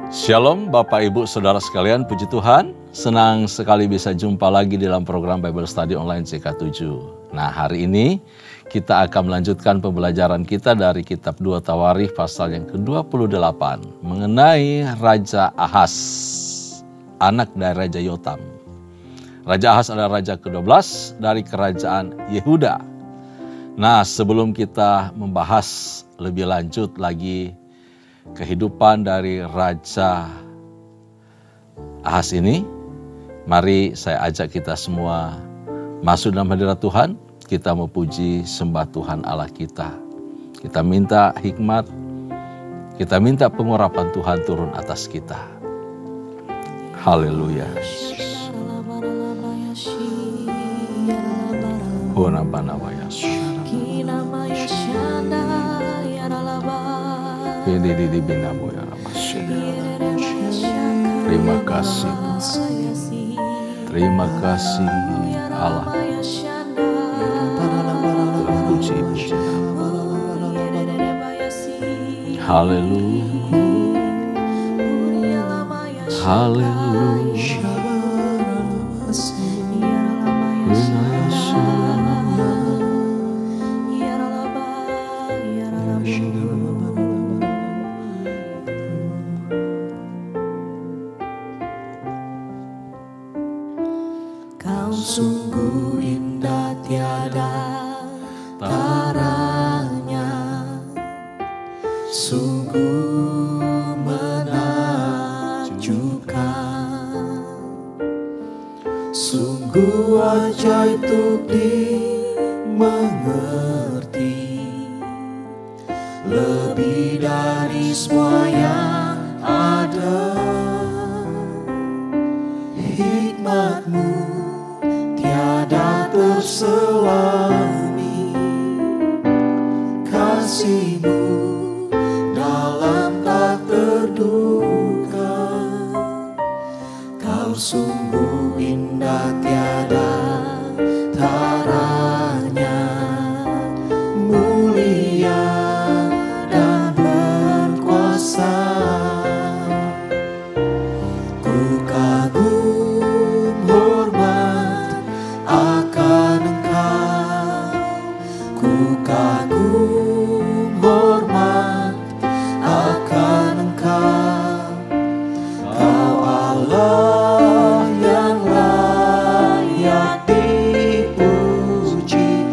Shalom Bapak Ibu Saudara sekalian, puji Tuhan. Senang sekali bisa jumpa lagi dalam program Bible Study Online CK7. Nah, hari ini kita akan melanjutkan pembelajaran kita dari kitab 2 Tawarikh pasal yang ke-28 mengenai Raja Ahaz, anak dari Raja Yotam. Raja Ahaz adalah raja ke-12 dari kerajaan Yehuda. Nah, sebelum kita membahas lebih lanjut lagi kehidupan dari Raja Ahaz ini, mari saya ajak kita semua masuk dalam hadirat Tuhan. Kita memuji sembah Tuhan Allah kita. Kita minta hikmat, kita minta pengurapan Tuhan turun atas kita. Haleluya. Terima kasih Tuhan. Terima kasih Allah. Puji-puji. Haleluya. Haleluya. Kau sungguh indah tiada taranya, sungguh menakjubkan, sungguh ajaib untuk dimengerti, lebih dari semua yang ada. Hikmat-Mu tiada terselami, kasih-Mu dalam tak terduga. Kau sungguh indah tiada taranya, mulia dan berkuasa. Ku kagum hormat akan Engkau, ku kagum hormat akan Engkau. Kau Allah yang layak dipuji,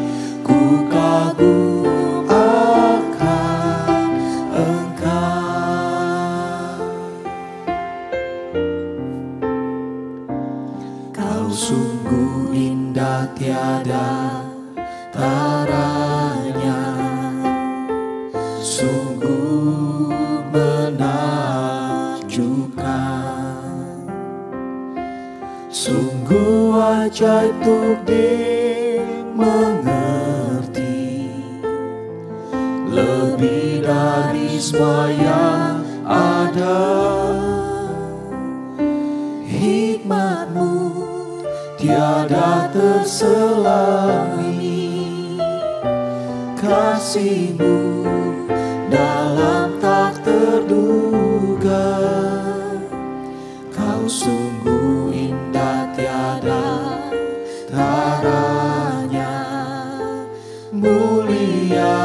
ku kagum akan Engkau. Kau sungguh indah tiada taranya, sungguh menakjubkan, sungguh ajaib untuk dimengerti, lebih dari semua yang ada. Hikmat-Mu tiada terselami, kasih-Mu dalam tak terduga. Kau sungguh indah tiada taranya, mulia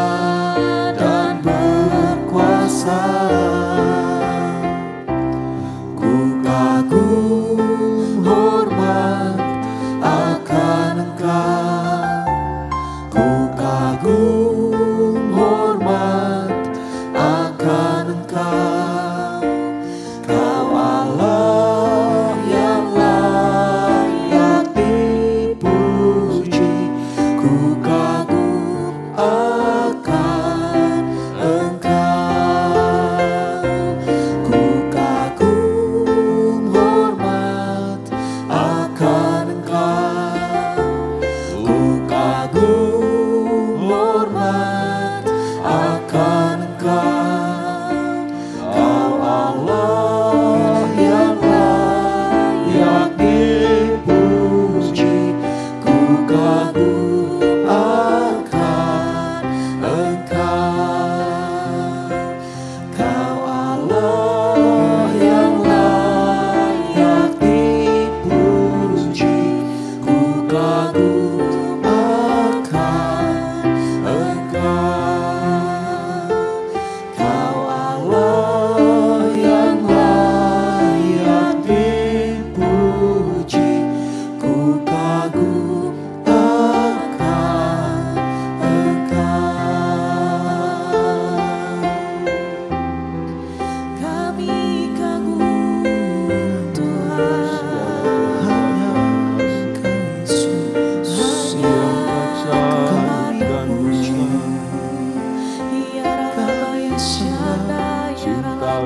dan berkuasa. Ku kagum hormat akan Engkau, ku kagum hormat akan Engkau. Kau Allah yang layak dipuji, ku kagum akan Engkau. Ku kagum hormat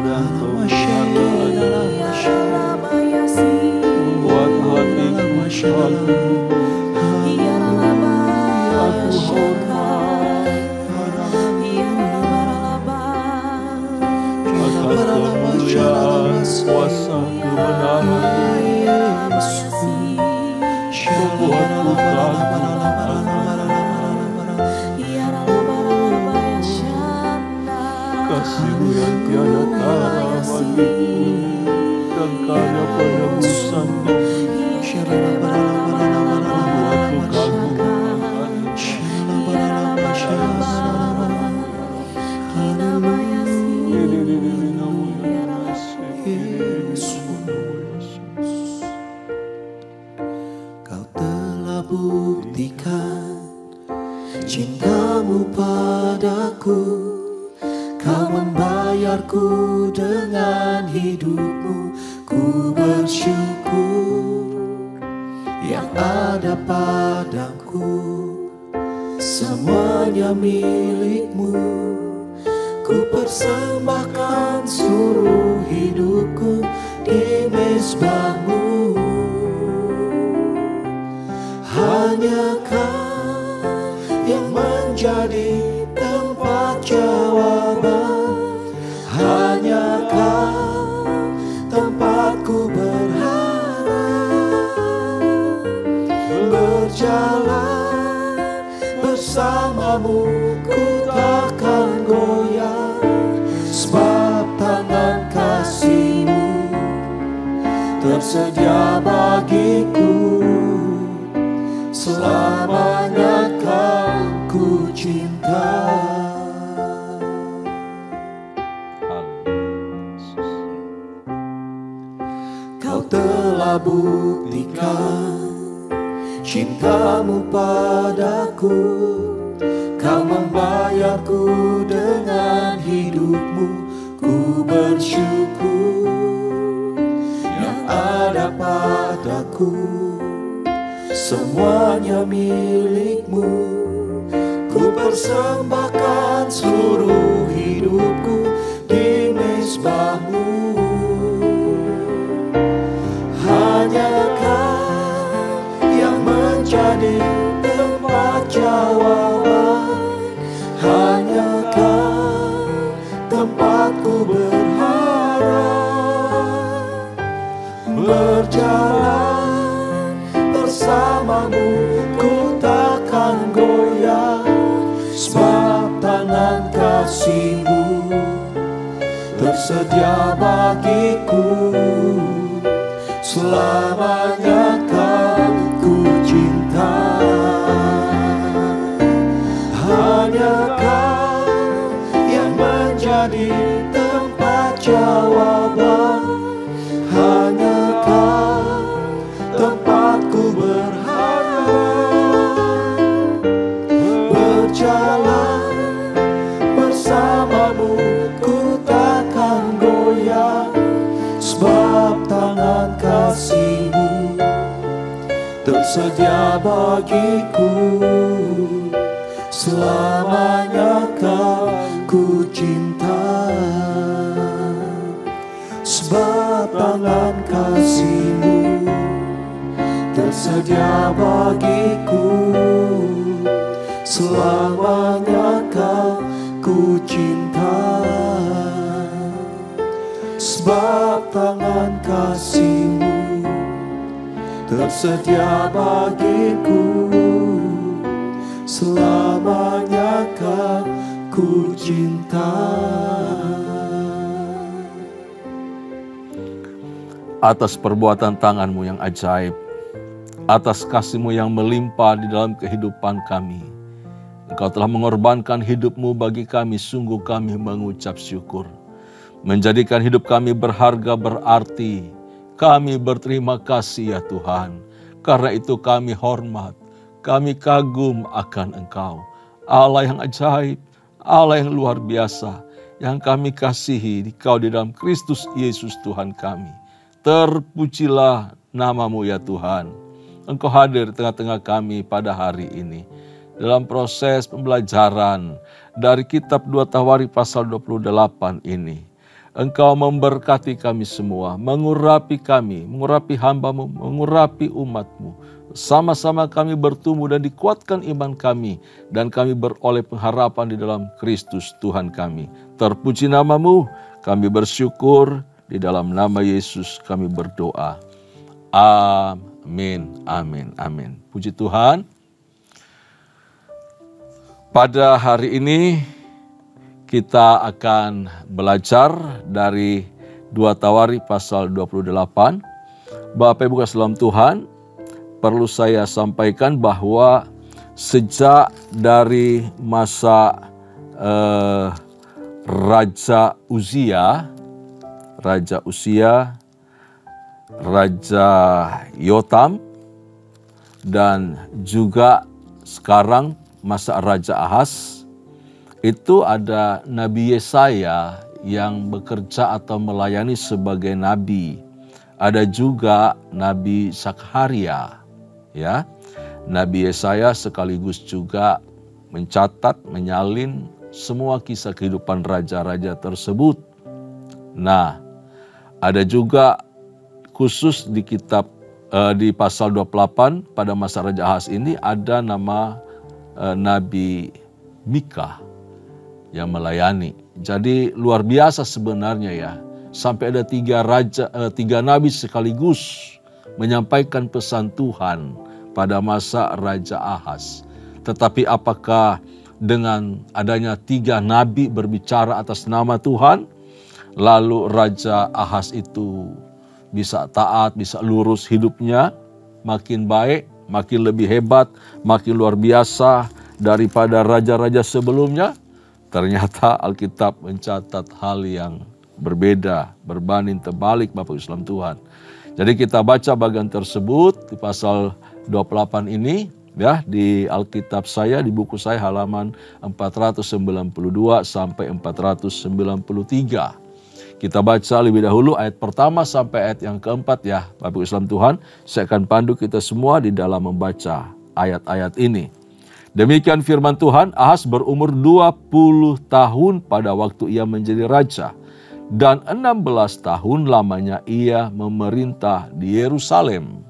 dan Tuhan buat hatiku selalu aku hormat akan kemuliaan kuasa kebenaran membuatku kasih-Mu yang tiada tara bagiku dan karya penebusan-Mu membuatku kagum Kau telah buktikan cinta-Mu padaku. Kau membayarku dengan hidup-Mu. Ku bersyukur yang ada padaku, semuanya milik-Mu. Ku persembahkan seluruh hidupku di mezbah-Mu. Hanya Kau yang menjadi tempat jawaban. Hanya Kau tempatku berharap. Berjalan bersama-Mu ku takkan goyah, sebab tangan kasih-Mu tersedia bagiku. Selamanya Kau ku cinta. Kau telah buktikan cinta-Mu padaku. Kau membayarku dengan hidup-Mu. Ku bersyukur yang ada padaku, semuanya milik-Mu. Ku persembahkan seluruh hidupku di mezbah-Mu. Hanya Kau yang menjadi tempat jawaban. Hanya Kau tempatku berharap. Berjalan bersama-Mu ku takkan goyah, sebab tangan kasih-Mu tersedia bagiku. Selamanya Kau ku cinta. Hanya Kau yang menjadi tempat jawaban. Hanya Kau tempatku berharap. Berjalan bersama-Mu ku takkan goyah, sebab tangan kasih-Mu tersedia bagiku. Selamanya Kau ku cinta, sebab tangan kasih-Mu tersedia bagiku. Selamanya Kau ku cinta, sebab tangan kasih-Mu tersedia bagiku. Selamanya Kau ku cinta. Atas perbuatan tangan-Mu yang ajaib, atas kasih-Mu yang melimpah di dalam kehidupan kami, Engkau telah mengorbankan hidup-Mu bagi kami. Sungguh kami mengucap syukur. Menjadikan hidup kami berharga berarti. Kami berterima kasih ya Tuhan. Karena itu kami hormat, kami kagum akan Engkau. Allah yang ajaib, Allah yang luar biasa, yang kami kasihi Engkau di dalam Kristus Yesus Tuhan kami. Terpujilah nama-Mu ya Tuhan. Engkau hadir di tengah-tengah kami pada hari ini. Dalam proses pembelajaran dari kitab 2 Tawarik pasal 28 ini. Engkau memberkati kami semua, mengurapi kami, mengurapi hamba-Mu, mengurapi umat-Mu. Sama-sama kami bertumbuh dan dikuatkan iman kami, dan kami beroleh pengharapan di dalam Kristus Tuhan kami. Terpuji nama-Mu, kami bersyukur, di dalam nama Yesus kami berdoa. Amin, amin, amin. Puji Tuhan. Pada hari ini kita akan belajar dari 2 Tawari pasal 28. Bapak Ibu kasih dalam Tuhan, perlu saya sampaikan bahwa sejak dari masa Raja Uzia, Raja Yotam, dan juga sekarang masa Raja Ahaz, itu ada Nabi Yesaya yang bekerja atau melayani sebagai nabi. Ada juga Nabi Zakharia, ya. Nabi Yesaya sekaligus juga mencatat, menyalin semua kisah kehidupan raja-raja tersebut. Nah, ada juga khusus di kitab di pasal 28 pada masa Raja Ahaz ini ada nama Nabi Mika yang melayani. Jadi luar biasa sebenarnya ya. Sampai ada 3 nabi sekaligus menyampaikan pesan Tuhan pada masa Raja Ahaz. Tetapi apakah dengan adanya 3 nabi berbicara atas nama Tuhan, lalu Raja Ahaz itu bisa taat, bisa lurus hidupnya, makin baik, makin lebih hebat, makin luar biasa daripada raja-raja sebelumnya? Ternyata Alkitab mencatat hal yang berbeda, berbanding terbalik Bapak Islam Tuhan. Jadi kita baca bagian tersebut di pasal 28 ini, ya, di Alkitab saya, di buku saya halaman 492 sampai 493. Kita baca lebih dahulu ayat pertama sampai ayat yang keempat ya Bapak Islam Tuhan. Saya akan pandu kita semua di dalam membaca ayat-ayat ini. Demikian firman Tuhan, Ahaz berumur 20 tahun pada waktu ia menjadi raja. Dan 16 tahun lamanya ia memerintah di Yerusalem.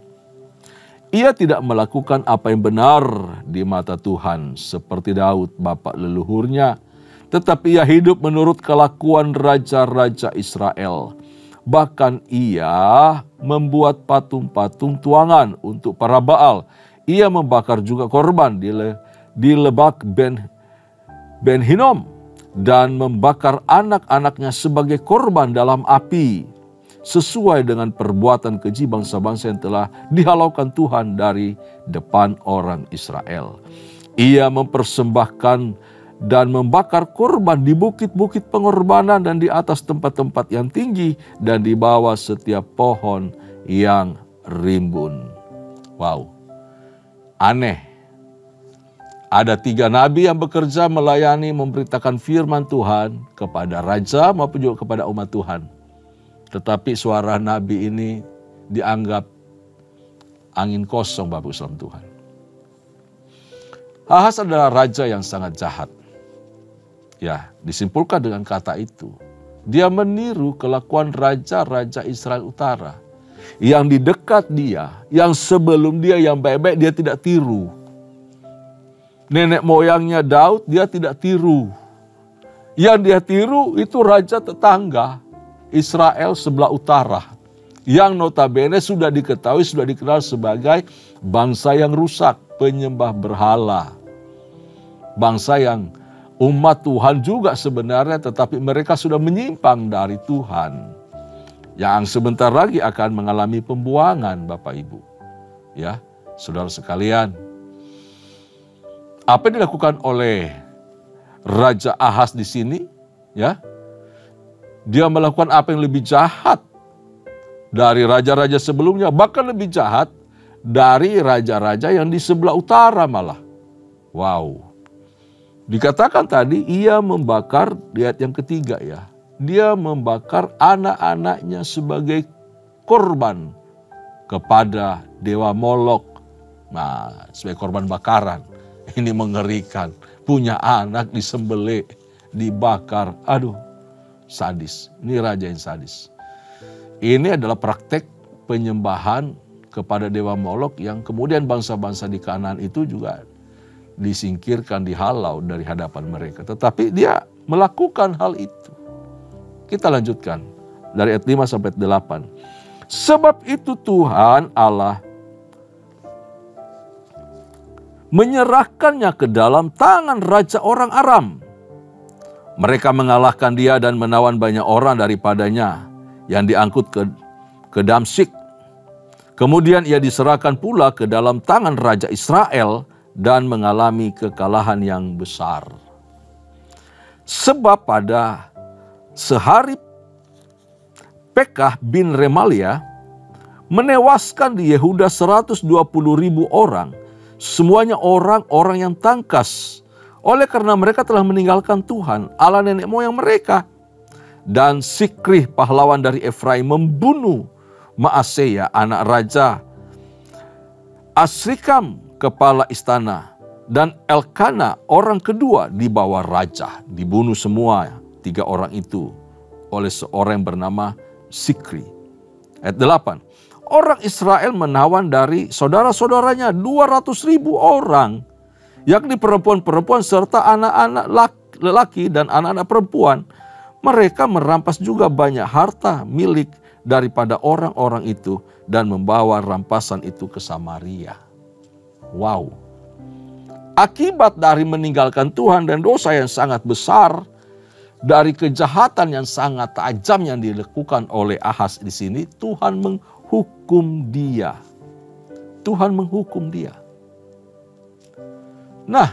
Ia tidak melakukan apa yang benar di mata Tuhan seperti Daud bapa leluhurnya. Tetapi ia hidup menurut kelakuan raja-raja Israel. Bahkan ia membuat patung-patung tuangan untuk para Baal. Ia membakar juga korban di lebak Ben Hinnom dan membakar anak-anaknya sebagai korban dalam api, sesuai dengan perbuatan keji bangsa-bangsa yang telah dihalaukan Tuhan dari depan orang Israel. Ia mempersembahkan dan membakar korban di bukit-bukit pengorbanan dan di atas tempat-tempat yang tinggi dan di bawah setiap pohon yang rimbun. Wow, aneh. Ada 3 nabi yang bekerja melayani, memberitakan firman Tuhan kepada raja maupun juga kepada umat Tuhan. Tetapi suara nabi ini dianggap angin kosong Bapak Islam Tuhan. Ahaz adalah raja yang sangat jahat. Ya, disimpulkan dengan kata itu. Dia meniru kelakuan raja-raja Israel Utara. Yang di dekat dia, yang sebelum dia, yang baik-baik dia tidak tiru. Nenek moyangnya Daud dia tidak tiru. Yang dia tiru itu raja tetangga Israel sebelah utara. Yang notabene sudah diketahui, sudah dikenal sebagai bangsa yang rusak, penyembah berhala. Bangsa yang umat Tuhan juga sebenarnya, tetapi mereka sudah menyimpang dari Tuhan. Yang sebentar lagi akan mengalami pembuangan Bapak Ibu. Ya, saudara sekalian. Apa yang dilakukan oleh Raja Ahaz di sini? Ya, dia melakukan apa yang lebih jahat dari raja-raja sebelumnya, bahkan lebih jahat dari raja-raja yang di sebelah utara malah. Wow. Dikatakan tadi ia membakar, di ayat yang ketiga ya, dia membakar anak-anaknya sebagai korban kepada dewa Molok. Nah, sebagai korban bakaran. Ini mengerikan. Punya anak disembelih, dibakar. Aduh, sadis. Ini raja yang sadis. Ini adalah praktek penyembahan kepada dewa Molok yang kemudian bangsa-bangsa di Kanaan itu juga disingkirkan, dihalau dari hadapan mereka. Tetapi dia melakukan hal itu. Kita lanjutkan dari ayat 5 sampai 8. Sebab itu Tuhan Allah menyerahkannya ke dalam tangan raja orang Aram. Mereka mengalahkan dia dan menawan banyak orang daripadanya yang diangkut ke Damsyik. Kemudian ia diserahkan pula ke dalam tangan raja Israel dan mengalami kekalahan yang besar. Sebab pada sehari Pekah bin Remalia menewaskan di Yehuda 120.000 orang, semuanya orang-orang yang tangkas, oleh karena mereka telah meninggalkan Tuhan, Allah nenek moyang mereka. Dan Sikrih pahlawan dari Efraim membunuh Maaseya anak raja, Asrikam kepala istana, dan Elkana orang kedua di bawah raja. Dibunuh semua 3 orang itu oleh seorang yang bernama Sikrih. Ayat 8. Orang Israel menawan dari saudara-saudaranya 200.000 orang, yakni perempuan-perempuan serta anak-anak lelaki dan anak-anak perempuan. Mereka merampas juga banyak harta milik daripada orang-orang itu dan membawa rampasan itu ke Samaria. Wow. Akibat dari meninggalkan Tuhan dan dosa yang sangat besar, dari kejahatan yang sangat tajam yang dilakukan oleh Ahaz di sini, Tuhan menghukum dia. Tuhan menghukum dia. Nah,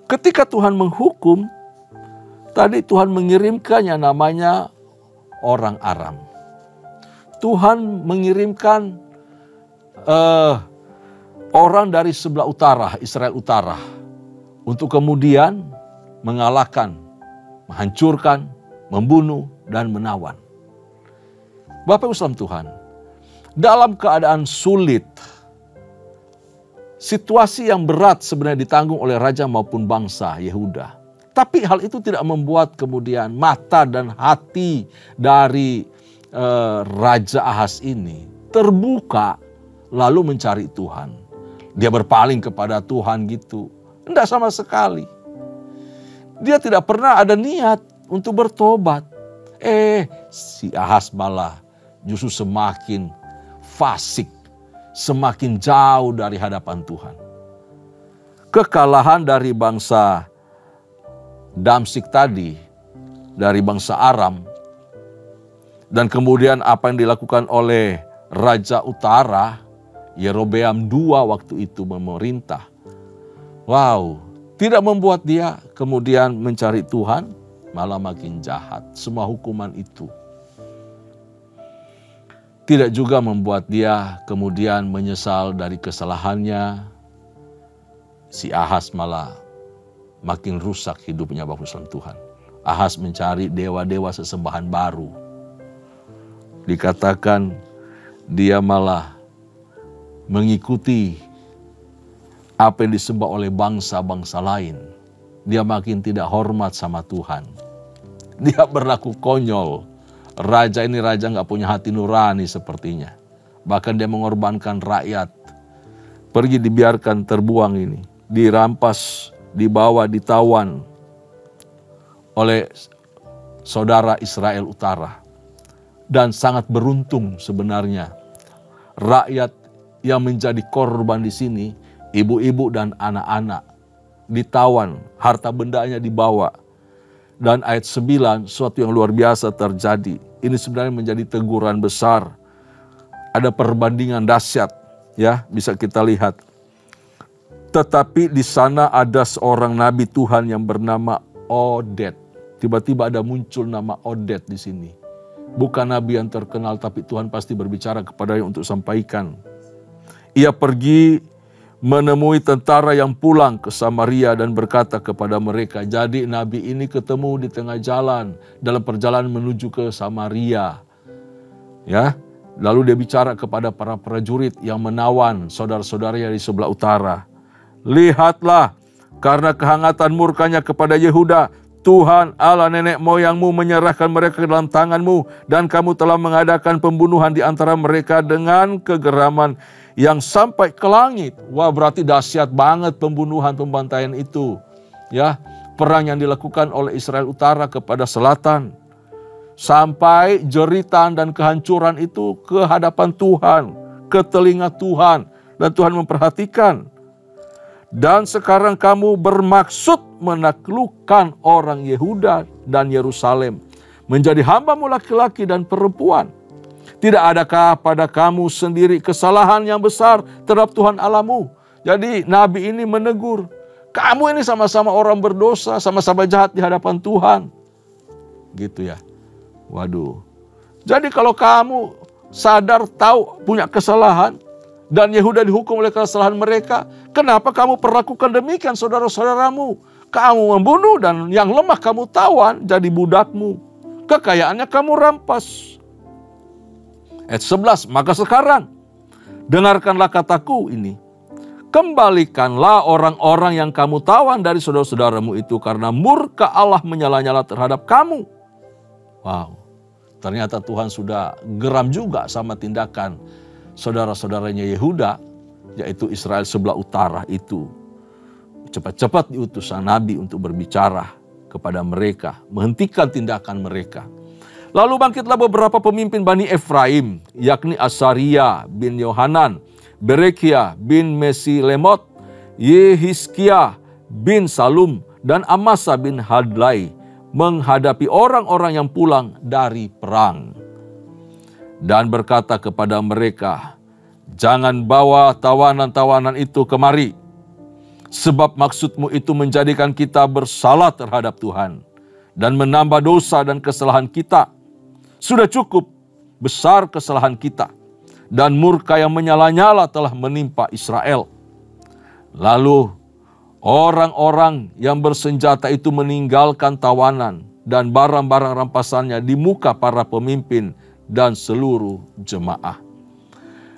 ketika Tuhan menghukum, tadi Tuhan mengirimkan yang namanya orang Aram. Tuhan mengirimkan orang dari sebelah utara, Israel utara, untuk kemudian mengalahkan, menghancurkan, membunuh, dan menawan. Bapak Ibu saudara Tuhan, dalam keadaan sulit, situasi yang berat sebenarnya ditanggung oleh raja maupun bangsa Yehuda. Tapi hal itu tidak membuat kemudian mata dan hati dari Raja Ahaz ini terbuka lalu mencari Tuhan. Dia berpaling kepada Tuhan gitu. Tidak sama sekali. Dia tidak pernah ada niat untuk bertobat. Si Ahaz malah justru semakin fasik, semakin jauh dari hadapan Tuhan. Kekalahan dari bangsa Damsyik tadi, dari bangsa Aram, dan kemudian apa yang dilakukan oleh Raja Utara, Yerobeam II waktu itu memerintah. Wow, tidak membuat dia kemudian mencari Tuhan, malah makin jahat. Semua hukuman itu tidak juga membuat dia kemudian menyesal dari kesalahannya. Si Ahaz malah makin rusak hidupnya Bapak Ibu Tuhan. Ahaz mencari dewa-dewa sesembahan baru. Dikatakan dia malah mengikuti apa yang disembah oleh bangsa-bangsa lain. Dia makin tidak hormat sama Tuhan. Dia berlaku konyol. Raja ini raja nggak punya hati nurani sepertinya. Bahkan dia mengorbankan rakyat. Pergi dibiarkan terbuang ini. Dirampas, dibawa, ditawan oleh saudara Israel Utara. Dan sangat beruntung sebenarnya rakyat yang menjadi korban di sini, ibu-ibu dan anak-anak ditawan, harta bendanya dibawa. Dan ayat 9, suatu yang luar biasa terjadi. Ini sebenarnya menjadi teguran besar. Ada perbandingan dahsyat, ya, bisa kita lihat. Tetapi di sana ada seorang nabi Tuhan yang bernama Oded. Tiba-tiba ada muncul nama Oded di sini. Bukan nabi yang terkenal, tapi Tuhan pasti berbicara kepadanya untuk sampaikan. Ia pergi menemui tentara yang pulang ke Samaria dan berkata kepada mereka, jadi nabi ini ketemu di tengah jalan, dalam perjalanan menuju ke Samaria. Ya, lalu dia bicara kepada para prajurit yang menawan saudara-saudaranya di sebelah utara. Lihatlah, karena kehangatan murkanya kepada Yehuda, Tuhan Allah nenek moyangmu menyerahkan mereka ke dalam tanganmu, dan kamu telah mengadakan pembunuhan di antara mereka dengan kegeraman yang sampai ke langit. Wah, berarti dahsyat banget pembunuhan, pembantaian itu. Ya, perang yang dilakukan oleh Israel Utara kepada Selatan. Sampai jeritan dan kehancuran itu ke hadapan Tuhan, ke telinga Tuhan. Dan Tuhan memperhatikan. Dan sekarang kamu bermaksud menaklukkan orang Yehuda dan Yerusalem, menjadi hambamu laki-laki dan perempuan. Tidak adakah pada kamu sendiri kesalahan yang besar terhadap Tuhan Allahmu? Jadi Nabi ini menegur, kamu ini sama-sama orang berdosa, sama-sama jahat di hadapan Tuhan. Gitu ya. Waduh. Jadi kalau kamu sadar tahu punya kesalahan, dan Yehuda dihukum oleh kesalahan mereka, kenapa kamu perlakukan demikian saudara-saudaramu? Kamu membunuh dan yang lemah kamu tawan jadi budakmu. Kekayaannya kamu rampas. Ayat 11, maka sekarang dengarkanlah kataku ini. Kembalikanlah orang-orang yang kamu tawan dari saudara-saudaramu itu, karena murka Allah menyala-nyala terhadap kamu. Wow, ternyata Tuhan sudah geram juga sama tindakan saudara-saudaranya Yehuda, yaitu Israel sebelah utara itu. Cepat-cepat diutus sang nabi untuk berbicara kepada mereka, menghentikan tindakan mereka. Lalu bangkitlah beberapa pemimpin Bani Efraim, yakni Asaria bin Yohanan, Berekia bin Mesilemot, Yehiskia bin Salum, dan Amasa bin Hadlai, menghadapi orang-orang yang pulang dari perang. Dan berkata kepada mereka, jangan bawa tawanan-tawanan itu kemari, sebab maksudmu itu menjadikan kita bersalah terhadap Tuhan, dan menambah dosa dan kesalahan kita. Sudah cukup besar kesalahan kita, dan murka yang menyala-nyala telah menimpa Israel. Lalu orang-orang yang bersenjata itu meninggalkan tawanan dan barang-barang rampasannya di muka para pemimpin dan seluruh jemaah.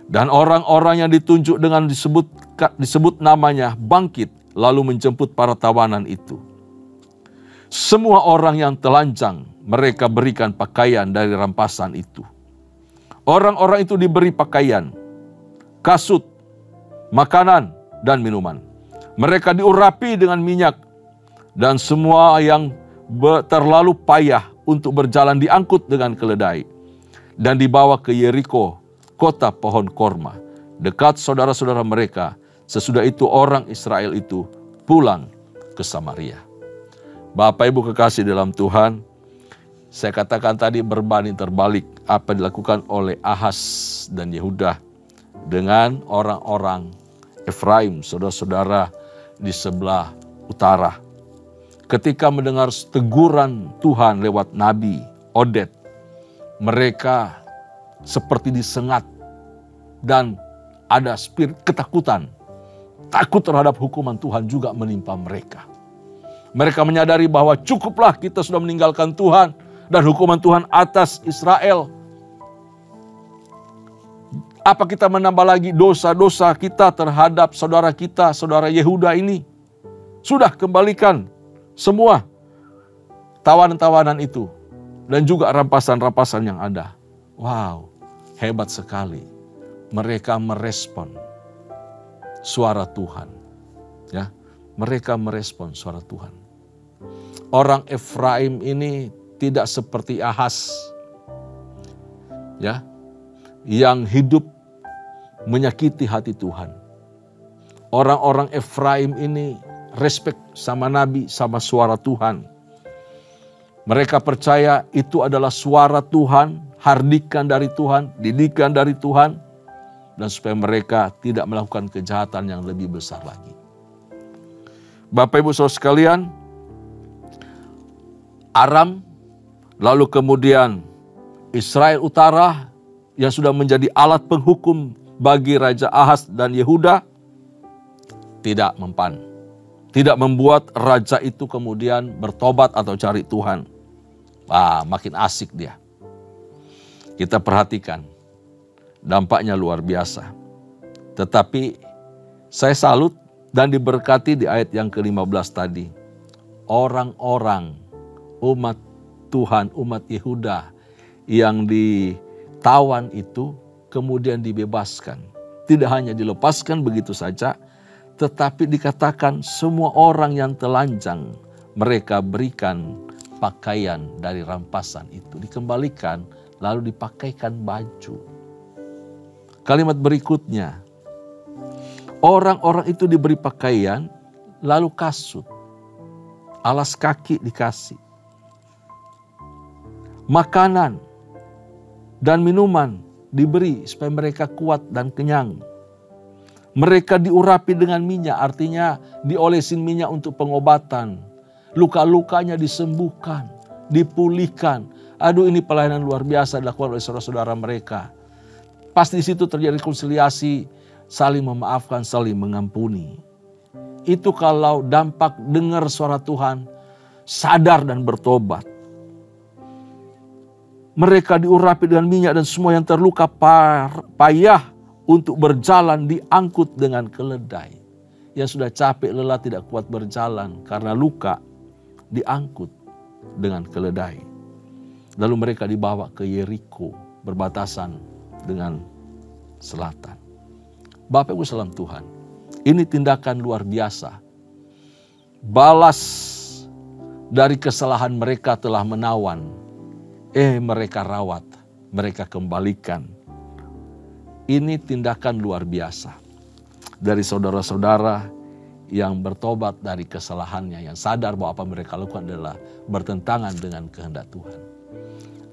Dan orang-orang yang ditunjuk dengan disebut namanya bangkit, lalu menjemput para tawanan itu. Semua orang yang telanjang mereka berikan pakaian dari rampasan itu. Orang-orang itu diberi pakaian, kasut, makanan, dan minuman. Mereka diurapi dengan minyak, dan semua yang terlalu payah untuk berjalan diangkut dengan keledai dan dibawa ke Yeriko, kota pohon korma, dekat saudara-saudara mereka. Sesudah itu orang Israel itu pulang ke Samaria. Bapak Ibu kekasih dalam Tuhan, saya katakan tadi berbanding terbalik apa yang dilakukan oleh Ahaz dan Yehuda dengan orang-orang Efraim, saudara-saudara di sebelah utara. Ketika mendengar teguran Tuhan lewat Nabi Oded, mereka seperti disengat dan ada spirit ketakutan. Takut terhadap hukuman Tuhan juga menimpa mereka. Mereka menyadari bahwa cukuplah kita sudah meninggalkan Tuhan dan hukuman Tuhan atas Israel. Apa kita menambah lagi dosa-dosa kita terhadap saudara kita, saudara Yehuda ini? Sudah kembalikan semua tawanan-tawanan itu. Dan juga rampasan-rampasan yang ada. Wow, hebat sekali. Mereka merespon suara Tuhan. Ya, mereka merespon suara Tuhan. Orang Efraim ini tidak seperti Ahaz, ya, yang hidup menyakiti hati Tuhan. Orang-orang Efraim ini respect sama Nabi, sama suara Tuhan. Mereka percaya itu adalah suara Tuhan, hardikan dari Tuhan, didikan dari Tuhan, dan supaya mereka tidak melakukan kejahatan yang lebih besar lagi. Bapak Ibu Saudara sekalian, Aram, lalu kemudian Israel Utara yang sudah menjadi alat penghukum bagi Raja Ahaz dan Yehuda, tidak mempan. Tidak membuat raja itu kemudian bertobat atau cari Tuhan. Makin asik dia. Kita perhatikan, dampaknya luar biasa. Tetapi saya salut dan diberkati di ayat yang ke-15 tadi. Orang-orang umat Tuhan, umat Yehuda yang ditawan itu kemudian dibebaskan. Tidak hanya dilepaskan begitu saja, tetapi dikatakan semua orang yang telanjang mereka berikan pakaian dari rampasan itu. Dikembalikan lalu dipakaikan baju. Kalimat berikutnya, orang-orang itu diberi pakaian lalu kasut. Alas kaki dikasih. Makanan dan minuman diberi supaya mereka kuat dan kenyang. Mereka diurapi dengan minyak, artinya diolesin minyak untuk pengobatan. Luka-lukanya disembuhkan, dipulihkan. Aduh, ini pelayanan luar biasa dilakukan oleh saudara-saudara mereka. Pasti di situ terjadi rekonsiliasi, saling memaafkan, saling mengampuni. Itu kalau dampak dengar suara Tuhan, sadar dan bertobat. Mereka diurapi dengan minyak dan semua yang terluka payah untuk berjalan diangkut dengan keledai. Yang sudah capek lelah tidak kuat berjalan karena luka diangkut dengan keledai. Lalu mereka dibawa ke Yeriko berbatasan dengan selatan. Bapak Ibu salam Tuhan, ini tindakan luar biasa. Balas dari kesalahan mereka telah menawan. Mereka rawat, mereka kembalikan. Ini tindakan luar biasa dari saudara-saudara yang bertobat dari kesalahannya, yang sadar bahwa apa mereka lakukan adalah bertentangan dengan kehendak Tuhan.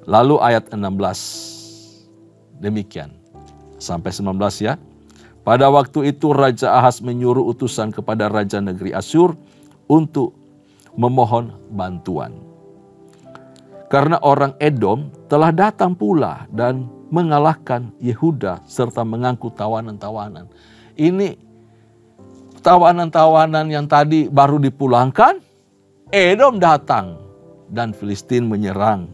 Lalu ayat 16, demikian sampai 19 ya. Pada waktu itu Raja Ahaz menyuruh utusan kepada Raja negeri Asyur untuk memohon bantuan. Karena orang Edom telah datang pula dan mengalahkan Yehuda serta mengangkut tawanan-tawanan. Ini tawanan-tawanan yang tadi baru dipulangkan, Edom datang dan Filistin menyerang.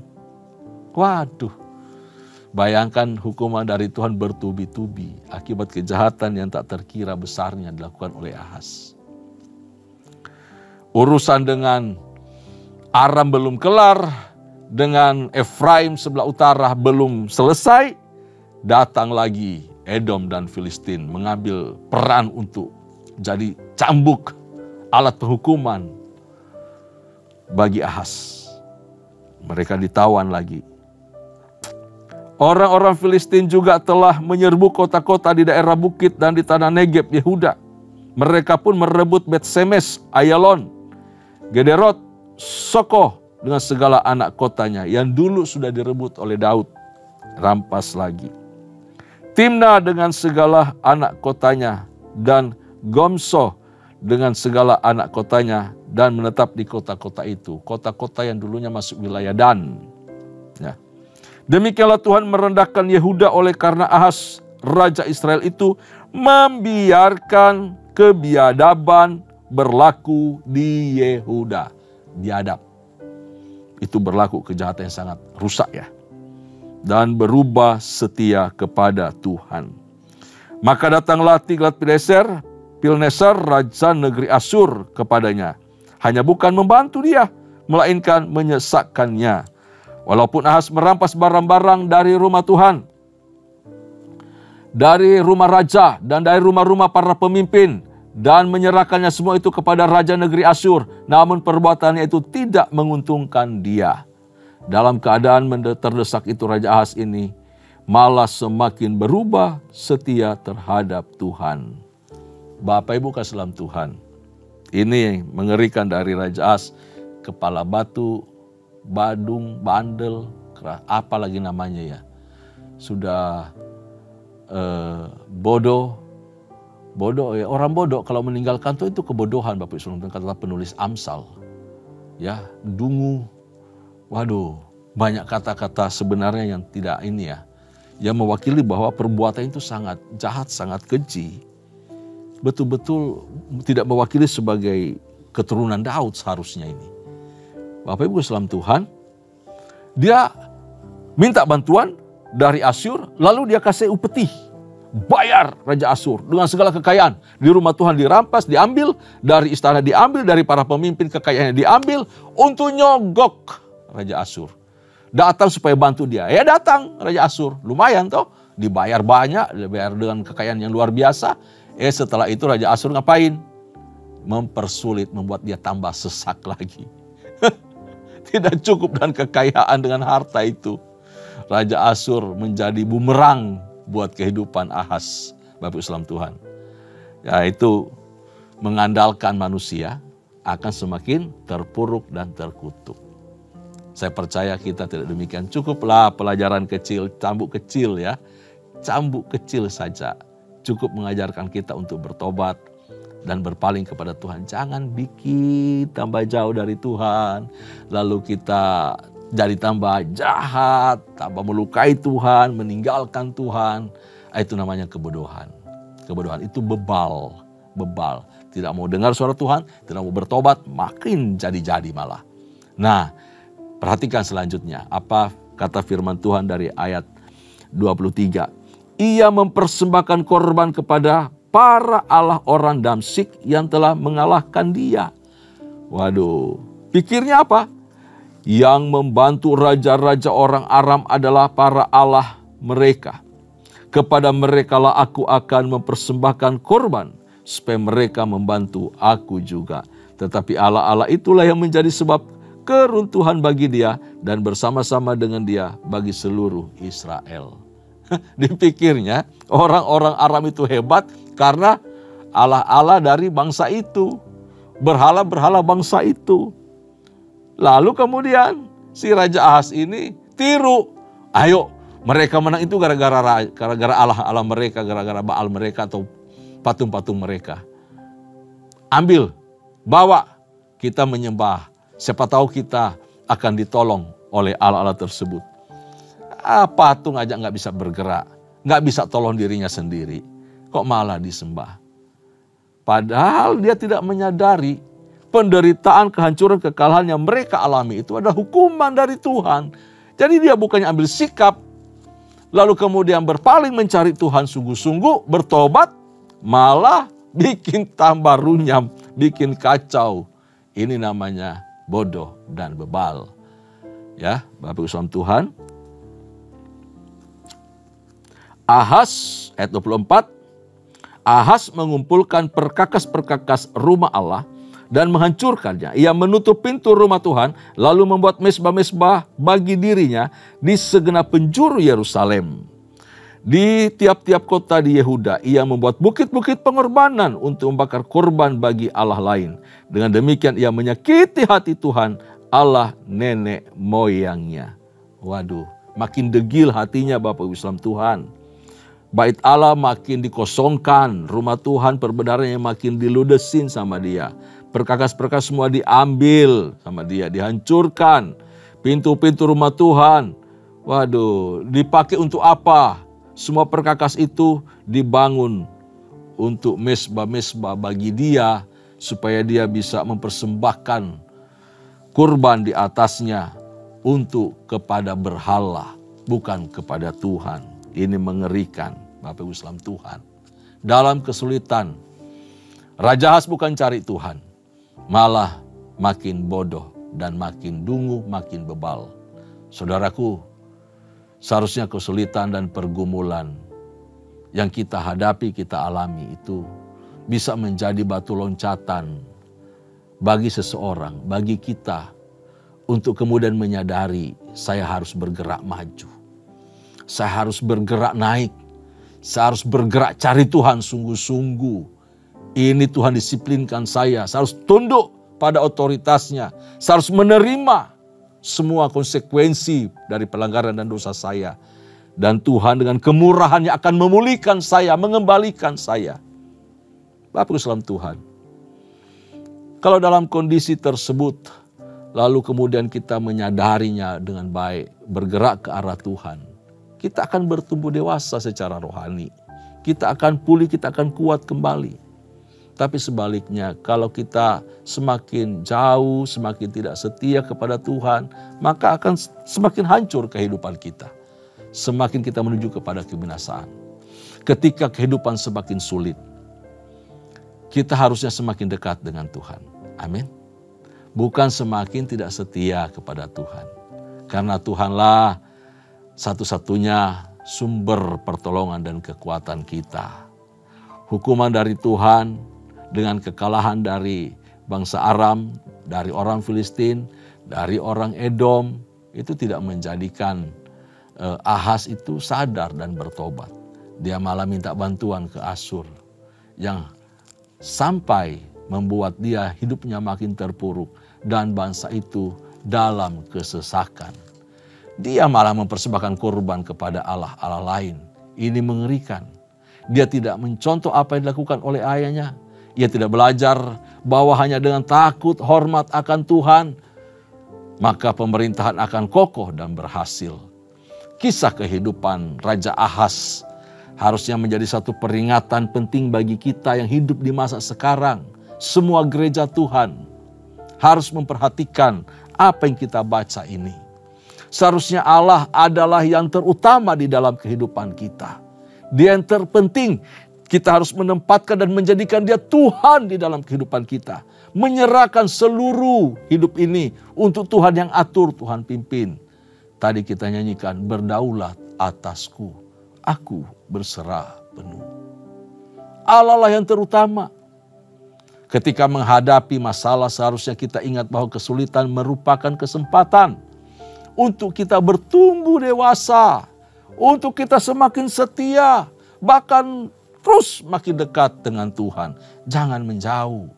Waduh, bayangkan hukuman dari Tuhan bertubi-tubi akibat kejahatan yang tak terkira besarnya dilakukan oleh Ahaz. Urusan dengan Aram belum kelar, dengan Efraim sebelah utara belum selesai, datang lagi Edom dan Filistin mengambil peran untuk jadi cambuk, alat penghukuman bagi Ahaz. Mereka ditawan lagi. Orang-orang Filistin juga telah menyerbu kota-kota di daerah bukit dan di tanah Negeb Yehuda. Mereka pun merebut Bet-Semes, Ayalon, Gederot, Sokoh, dengan segala anak kotanya yang dulu sudah direbut oleh Daud, rampas lagi. Timna dengan segala anak kotanya dan Gomso dengan segala anak kotanya dan menetap di kota-kota itu. Kota-kota yang dulunya masuk wilayah Dan. Ya. Demikianlah Tuhan merendahkan Yehuda oleh karena Ahaz, Raja Israel itu membiarkan kebiadaban berlaku di Yehuda. Biadab. Itu berlaku kejahatan yang sangat rusak ya. Dan berubah setia kepada Tuhan. Maka datanglah Tiglat-Pilneser, Raja negeri Asyur kepadanya. Hanya bukan membantu dia, melainkan menyesakkannya. Walaupun Ahaz merampas barang-barang dari rumah Tuhan, dari rumah raja dan dari rumah-rumah para pemimpin, dan menyerahkannya semua itu kepada Raja negeri Asyur. Namun perbuatannya itu tidak menguntungkan dia. Dalam keadaan terdesak itu Raja Ahaz ini malah semakin berubah setia terhadap Tuhan. Bapak Ibu kasih salam Tuhan. Ini mengerikan dari Raja Ahaz. Kepala batu, badung, bandel, apa lagi namanya ya. Sudah bodoh ya, orang bodoh kalau meninggalkan itu kebodohan Bapak Ibu, kata penulis Amsal. Ya, dungu. Waduh, banyak kata-kata sebenarnya yang tidak ini ya. Yang mewakili bahwa perbuatan itu sangat jahat, sangat keji. Betul-betul tidak mewakili sebagai keturunan Daud seharusnya ini. Bapak Ibu salam Tuhan, dia minta bantuan dari Asyur, lalu dia kasih upeti. Bayar Raja Asyur dengan segala kekayaan. Di rumah Tuhan dirampas, diambil, dari istana diambil, dari para pemimpin kekayaannya diambil untuk nyogok Raja Asyur. Datang supaya bantu dia. Ya datang Raja Asyur. Lumayan toh. Dibayar banyak, dibayar dengan kekayaan yang luar biasa. Setelah itu Raja Asyur ngapain? Mempersulit, membuat dia tambah sesak lagi. Tidak cukup dengan kekayaan, dengan harta itu. Raja Asyur menjadi bumerang buat kehidupan Ahaz. Bapak Islam Tuhan. Yaitu mengandalkan manusia akan semakin terpuruk dan terkutuk. Saya percaya kita tidak demikian. Cukuplah pelajaran kecil, cambuk kecil ya. Cambuk kecil saja. Cukup mengajarkan kita untuk bertobat dan berpaling kepada Tuhan. Jangan bikin tambah jauh dari Tuhan. Lalu kita jadi tambah jahat, tambah melukai Tuhan, meninggalkan Tuhan. Itu namanya kebodohan. Kebodohan itu bebal. Tidak mau dengar suara Tuhan, tidak mau bertobat, makin jadi-jadi malah. Nah, perhatikan selanjutnya. Apa kata firman Tuhan dari ayat 23. Ia mempersembahkan korban kepada para allah orang Damsyik yang telah mengalahkan dia. Waduh, pikirnya apa? Yang membantu raja-raja orang Aram adalah para allah mereka. Kepada merekalah aku akan mempersembahkan korban, supaya mereka membantu aku juga. Tetapi Allah-Allah itulah yang menjadi sebab keruntuhan bagi dia dan bersama-sama dengan dia bagi seluruh Israel. Dipikirnya orang-orang Aram itu hebat karena Allah-Allah dari bangsa itu. Berhala-berhala bangsa itu. Lalu kemudian si Raja Ahaz ini tiru. Ayo mereka menang itu gara-gara Allah mereka, gara-gara Baal mereka atau patung-patung mereka. Ambil, bawa, kita menyembah. Siapa tahu kita akan ditolong oleh Allah-Allah tersebut. Patung aja nggak bisa bergerak, nggak bisa tolong dirinya sendiri. Kok malah disembah? Padahal dia tidak menyadari penderitaan, kehancuran, kekalahan yang mereka alami itu adalah hukuman dari Tuhan. Jadi dia bukannya ambil sikap, lalu kemudian berpaling mencari Tuhan sungguh-sungguh, bertobat, malah bikin tambah runyam, bikin kacau. Ini namanya bodoh dan bebal. Ya, Bapak Islam Tuhan. Ahaz, ayat 24. Ahaz mengumpulkan perkakas-perkakas rumah Allah dan menghancurkannya. Ia menutup pintu rumah Tuhan, lalu membuat mezbah-mezbah bagi dirinya di segenap penjuru Yerusalem. Di tiap-tiap kota di Yehuda, ia membuat bukit-bukit pengorbanan untuk membakar korban bagi Allah lain. Dengan demikian ia menyakiti hati Tuhan, Allah nenek moyangnya. Waduh, makin degil hatinya Bapak Islam Tuhan. Bait Allah makin dikosongkan, rumah Tuhan perbenarannya makin diludesin sama dia. Perkakas-perkakas semua diambil sama dia, dihancurkan. Pintu-pintu rumah Tuhan, waduh, dipakai untuk apa? Semua perkakas itu dibangun untuk mezbah-mezbah bagi dia, supaya dia bisa mempersembahkan kurban di atasnya untuk kepada berhala, bukan kepada Tuhan. Ini mengerikan, Bapak Ibu Islam Tuhan. Dalam kesulitan, Raja Ahaz bukan cari Tuhan, malah makin bodoh dan makin dungu, makin bebal. Saudaraku, seharusnya kesulitan dan pergumulan yang kita hadapi, kita alami itu bisa menjadi batu loncatan bagi seseorang, bagi kita, untuk kemudian menyadari saya harus bergerak maju. Saya harus bergerak naik. Saya harus bergerak cari Tuhan sungguh-sungguh. Ini Tuhan disiplinkan saya. Saya harus tunduk pada otoritasnya. Saya harus menerima semua konsekuensi dari pelanggaran dan dosa saya. Dan Tuhan dengan kemurahannya akan memulihkan saya, mengembalikan saya. Bapak Islam Tuhan. Kalau dalam kondisi tersebut, lalu kemudian kita menyadarinya dengan baik, bergerak ke arah Tuhan, kita akan bertumbuh dewasa secara rohani. Kita akan pulih, kita akan kuat kembali. Tapi sebaliknya, kalau kita semakin jauh, semakin tidak setia kepada Tuhan, maka akan semakin hancur kehidupan kita. Semakin kita menuju kepada kebinasaan. Ketika kehidupan semakin sulit, kita harusnya semakin dekat dengan Tuhan. Amin. Bukan semakin tidak setia kepada Tuhan. Karena Tuhanlah satu-satunya sumber pertolongan dan kekuatan kita. Hukuman dari Tuhan dengan kekalahan dari bangsa Aram, dari orang Filistin, dari orang Edom, itu tidak menjadikan Ahaz itu sadar dan bertobat. Dia malah minta bantuan ke Asyur yang sampai membuat dia hidupnya makin terpuruk dan bangsa itu dalam kesesakan. Dia malah mempersembahkan korban kepada Allah-Allah lain. Ini mengerikan. Dia tidak mencontoh apa yang dilakukan oleh ayahnya. Ia tidak belajar bahwa hanya dengan takut, hormat akan Tuhan, maka pemerintahan akan kokoh dan berhasil. Kisah kehidupan Raja Ahaz harusnya menjadi satu peringatan penting bagi kita yang hidup di masa sekarang. Semua gereja Tuhan harus memperhatikan apa yang kita baca ini. Seharusnya Allah adalah yang terutama di dalam kehidupan kita. Dia yang terpenting. Kita harus menempatkan dan menjadikan dia Tuhan di dalam kehidupan kita. Menyerahkan seluruh hidup ini untuk Tuhan yang atur, Tuhan pimpin. Tadi kita nyanyikan, berdaulat atasku, aku berserah penuh. Allah lah yang terutama. Ketika menghadapi masalah seharusnya kita ingat bahwa kesulitan merupakan kesempatan untuk kita bertumbuh dewasa, untuk kita semakin setia, bahkan terus makin dekat dengan Tuhan. Jangan menjauh,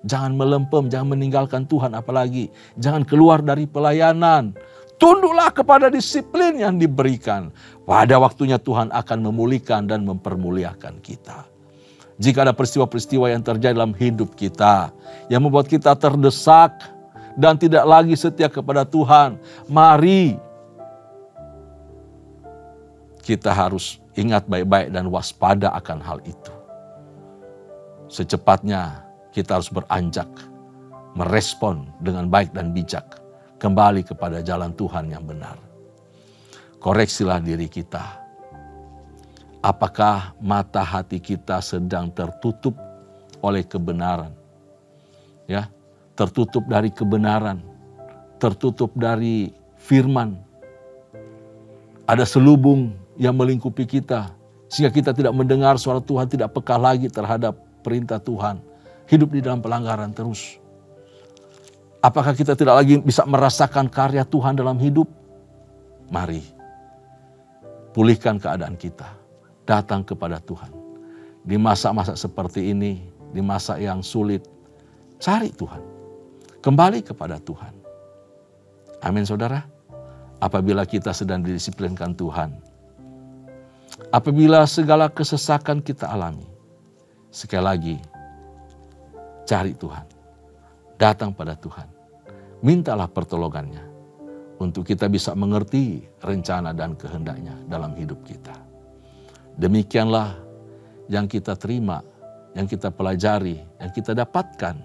jangan melempem, jangan meninggalkan Tuhan apalagi. Jangan keluar dari pelayanan. Tunduklah kepada disiplin yang diberikan. Pada waktunya Tuhan akan memulihkan dan mempermuliakan kita. Jika ada peristiwa-peristiwa yang terjadi dalam hidup kita, yang membuat kita terdesak dan tidak lagi setia kepada Tuhan, mari kita harus ingat baik-baik dan waspada akan hal itu. Secepatnya kita harus beranjak, merespon dengan baik dan bijak, kembali kepada jalan Tuhan yang benar. Koreksilah diri kita. Apakah mata hati kita sedang tertutup oleh kebenaran? Ya, tertutup dari kebenaran, tertutup dari firman. Ada selubung yang melingkupi kita, sehingga kita tidak mendengar suara Tuhan, tidak peka lagi terhadap perintah Tuhan. Hidup di dalam pelanggaran terus. Apakah kita tidak lagi bisa merasakan karya Tuhan dalam hidup? Mari, pulihkan keadaan kita. Datang kepada Tuhan. Di masa-masa seperti ini, di masa yang sulit, cari Tuhan. Kembali kepada Tuhan. Amin saudara. Apabila kita sedang didisiplinkan Tuhan, apabila segala kesesakan kita alami, sekali lagi, cari Tuhan. Datang pada Tuhan. Mintalah pertolongannya untuk kita bisa mengerti rencana dan kehendaknya dalam hidup kita. Demikianlah yang kita terima, yang kita pelajari, yang kita dapatkan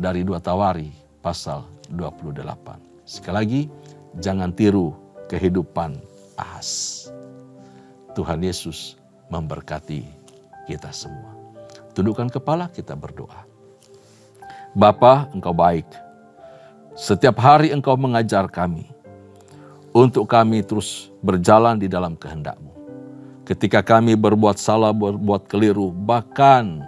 dari 2 Tawari pasal 28. Sekali lagi, jangan tiru kehidupan Ahaz. Tuhan Yesus memberkati kita semua. Tundukkan kepala, kita berdoa. Bapa, Engkau baik. Setiap hari Engkau mengajar kami untuk kami terus berjalan di dalam kehendak-Mu. Ketika kami berbuat salah, berbuat keliru, bahkan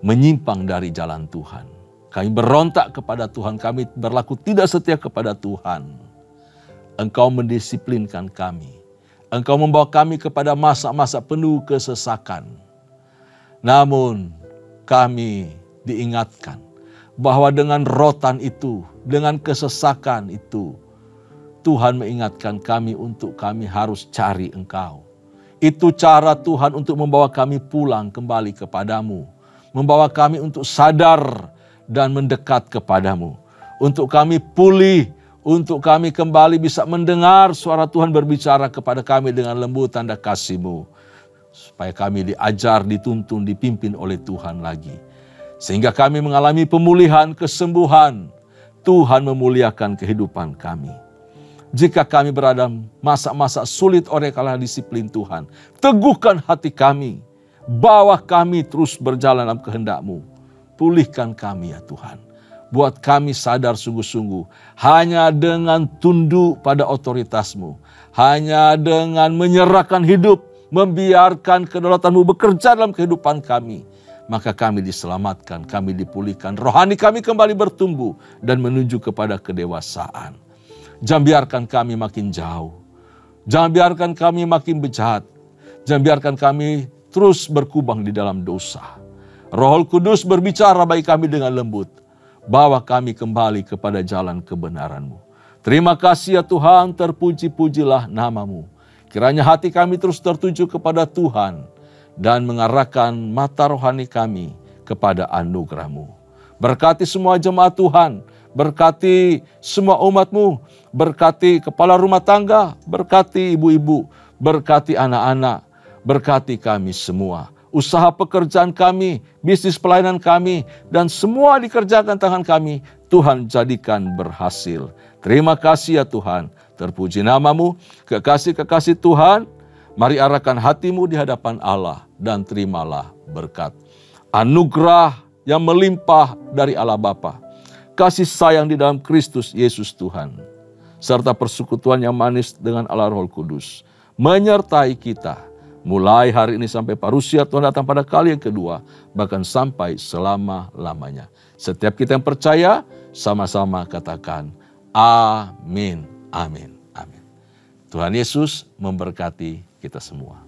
menyimpang dari jalan Tuhan. Kami berontak kepada Tuhan, kami berlaku tidak setia kepada Tuhan. Engkau mendisiplinkan kami. Engkau membawa kami kepada masa-masa penuh kesesakan. Namun kami diingatkan bahwa dengan rotan itu, dengan kesesakan itu, Tuhan mengingatkan kami untuk kami harus cari Engkau. Itu cara Tuhan untuk membawa kami pulang kembali kepadamu. Membawa kami untuk sadar dan mendekat kepadamu. Untuk kami pulih, untuk kami kembali bisa mendengar suara Tuhan berbicara kepada kami dengan lembut tanda kasih-Mu. Supaya kami diajar, dituntun, dipimpin oleh Tuhan lagi. Sehingga kami mengalami pemulihan, kesembuhan. Tuhan memuliakan kehidupan kami. Jika kami berada masa-masa sulit oleh karena disiplin Tuhan, teguhkan hati kami, bawa kami terus berjalan dalam kehendak-Mu. Pulihkan kami ya Tuhan. buat kami sadar sungguh-sungguh, hanya dengan tunduk pada otoritas-Mu, hanya dengan menyerahkan hidup, membiarkan kedaulatan-Mu bekerja dalam kehidupan kami, maka kami diselamatkan, kami dipulihkan, rohani kami kembali bertumbuh dan menuju kepada kedewasaan. Jangan biarkan kami makin jauh, jangan biarkan kami makin bejat, jangan biarkan kami terus berkubang di dalam dosa. Roh Kudus berbicara bagi kami dengan lembut, bawa kami kembali kepada jalan kebenaran-Mu. Terima kasih ya Tuhan, terpuji-pujilah nama-Mu. Kiranya hati kami terus tertuju kepada Tuhan dan mengarahkan mata rohani kami kepada anugerah-Mu. Berkati semua jemaat Tuhan, berkati semua umat-Mu, berkati kepala rumah tangga, berkati ibu-ibu, berkati anak-anak, berkati kami semua. Usaha pekerjaan kami, bisnis pelayanan kami, dan semua dikerjakan tangan kami, Tuhan jadikan berhasil. Terima kasih ya Tuhan, terpuji nama-Mu, kekasih-kekasih Tuhan, mari arahkan hatimu di hadapan Allah dan terimalah berkat. Anugerah yang melimpah dari Allah Bapa, kasih sayang di dalam Kristus Yesus Tuhan, serta persekutuan yang manis dengan Allah Roh Kudus, menyertai kita, mulai hari ini sampai parusia Tuhan datang pada kali yang kedua, bahkan sampai selama-lamanya. Setiap kita yang percaya, sama-sama katakan, amin, amin, amin. Tuhan Yesus memberkati kita semua.